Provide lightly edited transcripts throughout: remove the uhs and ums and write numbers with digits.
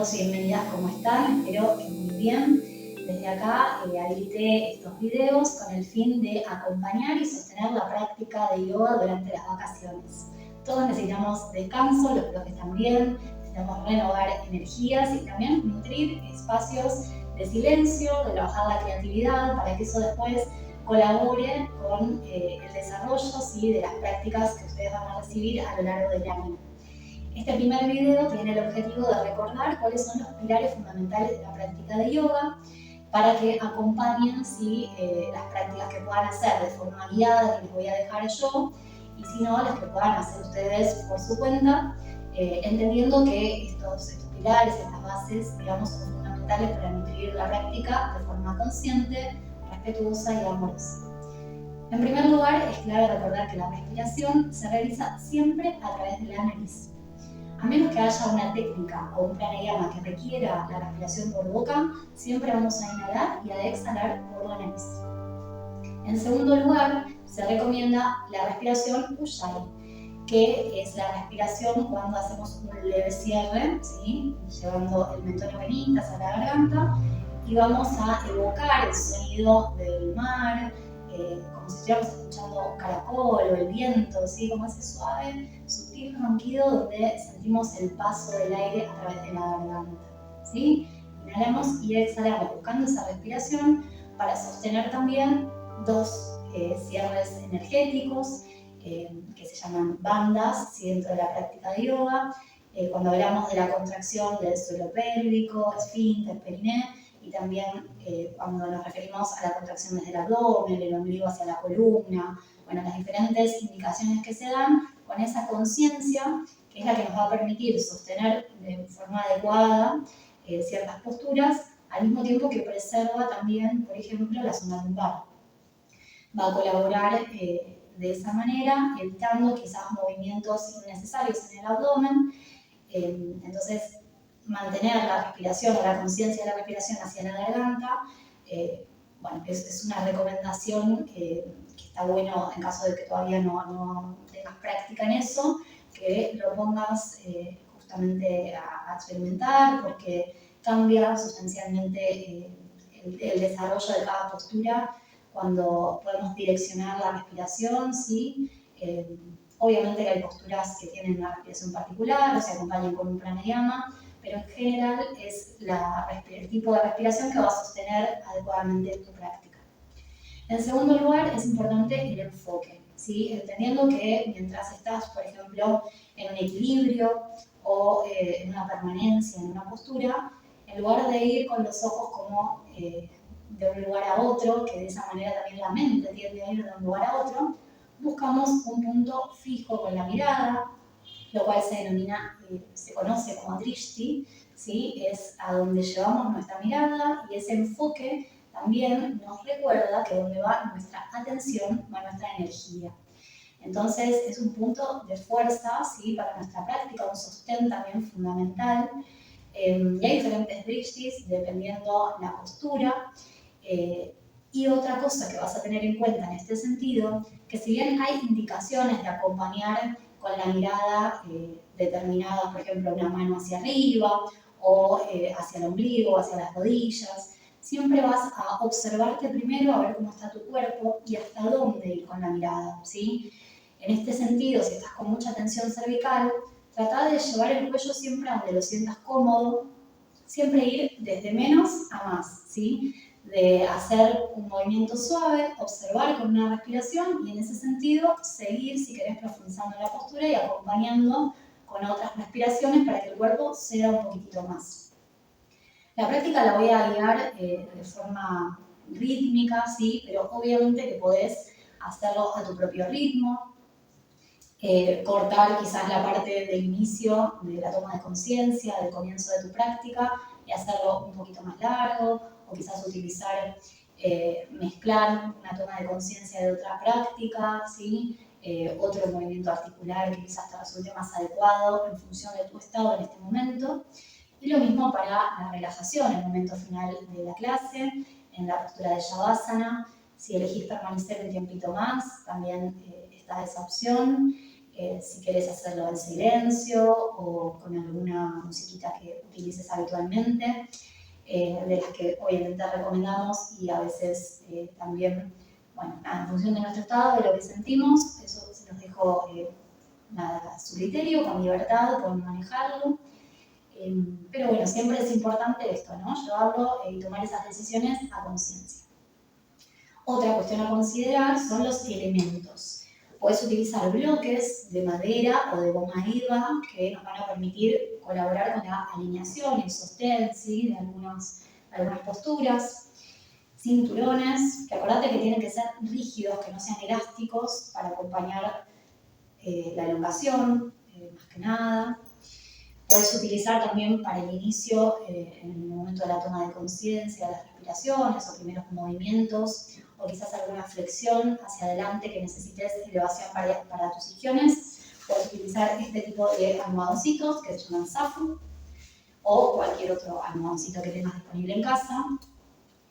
Bienvenidos y bienvenidas, ¿cómo están? Espero que muy bien. Desde acá habilité estos videos con el fin de acompañar y sostener la práctica de yoga durante las vacaciones. Todos necesitamos descanso, los profes también, necesitamos renovar energías y también nutrir espacios de silencio, de trabajar la creatividad para que eso después colabore con el desarrollo de las prácticas que ustedes van a recibir a lo largo del año. Este primer video tiene el objetivo de recordar cuáles son los pilares fundamentales de la práctica de yoga para que acompañen las prácticas que puedan hacer de forma guiada, que les voy a dejar yo, y si no, las que puedan hacer ustedes por su cuenta, entendiendo que estos pilares, estas bases, digamos, son fundamentales para nutrir la práctica de forma consciente, respetuosa y amorosa. En primer lugar, es clave recordar que la respiración se realiza siempre a través de la nariz. A menos que haya una técnica o un pranayama que requiera la respiración por boca, siempre vamos a inhalar y a exhalar por la nariz. En segundo lugar, se recomienda la respiración Ujjayi, que es la respiración cuando hacemos un leve cierre, ¿sí? Llevando el mentón y venitas a la garganta, y vamos a evocar el sonido del mar, como si estuviéramos escuchando un caracol o el viento, ¿sí? Como ese suave, sutil ronquido donde sentimos el paso del aire a través de la garganta, ¿sí? Inhalamos y exhalamos buscando esa respiración para sostener también dos cierres energéticos que se llaman bandas, ¿sí? Dentro de la práctica de yoga. Cuando hablamos de la contracción del suelo pélvico, esfínter, periné, y también cuando nos referimos a la contracción desde el abdomen, el ombligo hacia la columna, bueno, las diferentes indicaciones que se dan con esa conciencia, que es la que nos va a permitir sostener de forma adecuada ciertas posturas, al mismo tiempo que preserva también, por ejemplo, la zona lumbar. Va a colaborar de esa manera, evitando quizás movimientos innecesarios en el abdomen. Entonces, mantener la respiración o la conciencia de la respiración hacia la garganta, bueno, es una recomendación que está bueno en caso de que todavía no tengas práctica en eso, que lo pongas justamente a experimentar, porque cambia sustancialmente el desarrollo de cada postura cuando podemos direccionar la respiración, ¿sí? Obviamente que hay posturas que tienen una respiración particular o se acompañan con un pranayama, pero en general es el tipo de respiración que va a sostener adecuadamente tu práctica. En segundo lugar, es importante el enfoque, ¿sí? Entendiendo que mientras estás, por ejemplo, en un equilibrio o en una permanencia, en una postura, en lugar de ir con los ojos como de un lugar a otro, que de esa manera también la mente tiende a ir de un lugar a otro, buscamos un punto fijo con la mirada, lo cual se conoce como drishti, ¿sí? Es a donde llevamos nuestra mirada, y ese enfoque también nos recuerda que donde va nuestra atención va nuestra energía. Entonces es un punto de fuerza, ¿sí? Para nuestra práctica, un sostén también fundamental. Y hay diferentes drishtis dependiendo la postura. Y otra cosa que vas a tener en cuenta en este sentido, que si bien hay indicaciones de acompañar con la mirada determinada, por ejemplo, una mano hacia arriba o hacia el ombligo, hacia las rodillas, siempre vas a observarte primero a ver cómo está tu cuerpo y hasta dónde ir con la mirada, ¿sí? En este sentido, si estás con mucha tensión cervical, trata de llevar el cuello siempre a donde lo sientas cómodo, siempre ir desde menos a más, ¿sí? De hacer un movimiento suave, observar con una respiración y en ese sentido seguir, si querés, profundizando en la postura y acompañando con otras respiraciones para que el cuerpo ceda un poquitito más. La práctica la voy a guiar de forma rítmica, ¿sí? Pero obviamente que podés hacerlo a tu propio ritmo, cortar quizás la parte del inicio de la toma de conciencia, del comienzo de tu práctica y hacerlo un poquito más largo, o quizás utilizar, mezclar una toma de conciencia de otra práctica, ¿sí? Otro movimiento articular que quizás te resulte más adecuado en función de tu estado en este momento. Y lo mismo para la relajación, en el momento final de la clase, en la postura de Shavasana. Si elegís permanecer un tiempito más, también está esa opción. si quieres hacerlo en silencio o con alguna musiquita que utilices habitualmente, de las que obviamente recomendamos y a veces también, bueno, nada, en función de nuestro estado, de lo que sentimos, eso se los dejo nada, a su criterio, con libertad, pueden manejarlo. Pero bueno, siempre es importante esto, ¿no? Llevarlo y tomar esas decisiones a conciencia. Otra cuestión a considerar son los elementos. Puedes utilizar bloques de madera o de goma eva que nos van a permitir colaborar con la alineación y el sostén, ¿sí? De algunas posturas. Cinturones, que acordate que tienen que ser rígidos, que no sean elásticos para acompañar la elongación, más que nada. Puedes utilizar también para el inicio, en el momento de la toma de conciencia, las respiraciones o primeros movimientos, o quizás alguna flexión hacia adelante que necesites elevación para tus isquiones. Puedes utilizar este tipo de almohadoncitos que se llaman zafu, o cualquier otro almohadoncito que tengas disponible en casa.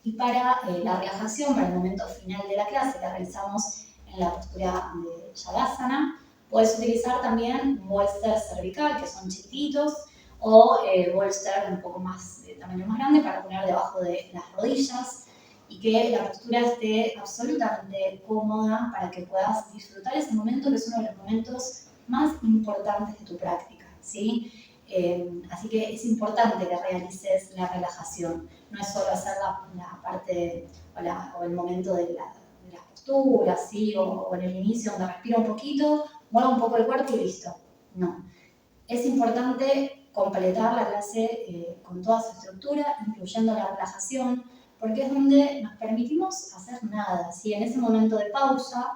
Y para la relajación, para el momento final de la clase que realizamos en la postura de Shavasana, puedes utilizar también bolster cervical, que son chiquititos, o bolster un poco más de tamaño más grande para poner debajo de las rodillas y que la postura esté absolutamente cómoda para que puedas disfrutar ese momento, que es uno de los momentos más importantes de tu práctica, ¿sí? Así que es importante que realices la relajación. No es solo hacer la parte o el momento de las posturas, ¿sí? O en el inicio donde respira un poquito, mueva un poco el cuerpo y listo. No. Es importante completar la clase con toda su estructura, incluyendo la relajación, porque es donde nos permitimos hacer nada, ¿sí? En ese momento de pausa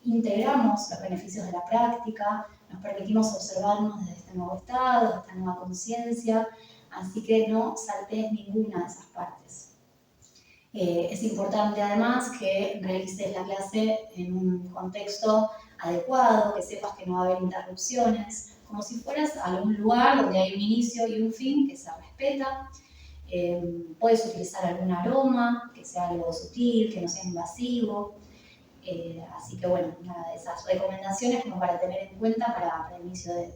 integramos los beneficios de la práctica, nos permitimos observarnos desde este nuevo estado, esta nueva conciencia, así que no saltees ninguna de esas partes. Es importante además que realices la clase en un contexto adecuado, que sepas que no va a haber interrupciones, como si fueras a algún lugar donde hay un inicio y un fin que se respeta. Puedes utilizar algún aroma, que sea algo sutil, que no sea invasivo. Así que bueno, nada, esas recomendaciones como para tener en cuenta para el inicio de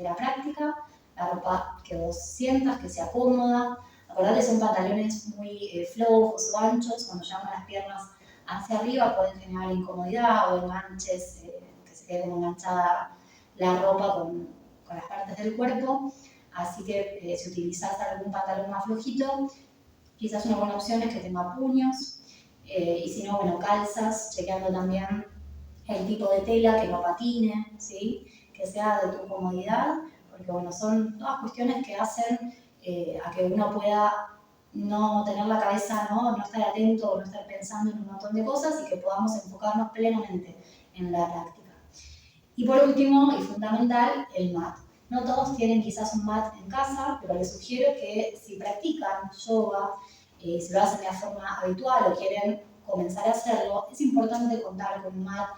la práctica. La ropa que vos sientas, que sea cómoda. Acordate, son pantalones muy flojos o anchos, cuando llevan las piernas hacia arriba pueden generar incomodidad o enganches, que se quede como enganchada la ropa con las partes del cuerpo. Así que si utilizás algún pantalón más flojito, quizás una buena opción es que tenga puños. Y si no, bueno, calzas, chequeando también el tipo de tela, que no patine, ¿sí? Que sea de tu comodidad, porque bueno, son todas cuestiones que hacen a que uno pueda no tener la cabeza, no estar atento o no estar pensando en un montón de cosas y que podamos enfocarnos plenamente en la práctica. Y por último, y fundamental, el mat. No todos tienen quizás un mat en casa, pero les sugiero que si practican yoga, si lo hacen de forma habitual o quieren comenzar a hacerlo, es importante contar con un mat.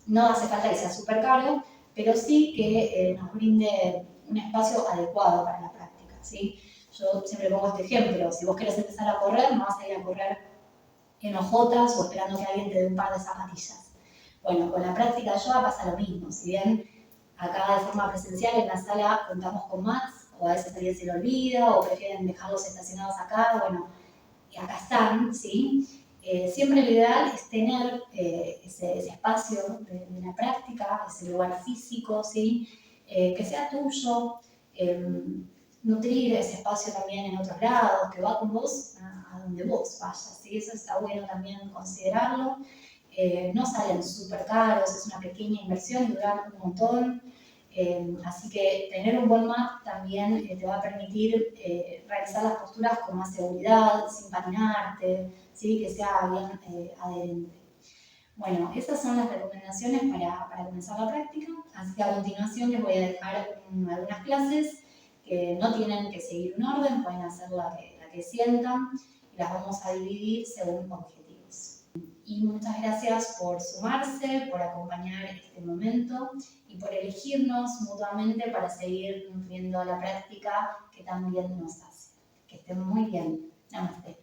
No hace falta que sea súper caro, pero sí que nos brinde un espacio adecuado para la práctica, ¿sí? Yo siempre pongo este ejemplo, si vos querés empezar a correr, no vas a ir a correr en hojotas o esperando que alguien te dé un par de zapatillas. Bueno, con la práctica de yoga pasa lo mismo, si bien acá de forma presencial en la sala contamos con mats, o a veces alguien se lo olvida, o prefieren dejarlos estacionados acá, bueno, acá están, ¿sí? Siempre lo ideal es tener ese espacio de la práctica, ese lugar físico, ¿sí? Que sea tuyo, nutrir ese espacio también en otros lados, que va con vos a donde vos vayas, ¿sí? Eso está bueno también considerarlo. No salen súper caros, es una pequeña inversión y duran un montón. Así que tener un buen mat también te va a permitir realizar las posturas con más seguridad, sin patinarte, ¿sí? Que sea bien adherente. Bueno, esas son las recomendaciones para comenzar la práctica. Así que a continuación les voy a dejar algunas clases que no tienen que seguir un orden, pueden hacer la que sientan y las vamos a dividir según objetivos. Y muchas gracias por sumarse, por acompañar este momento y por elegirnos mutuamente para seguir nutriendo la práctica que tan bien nos hace. Que estén muy bien. Namaste.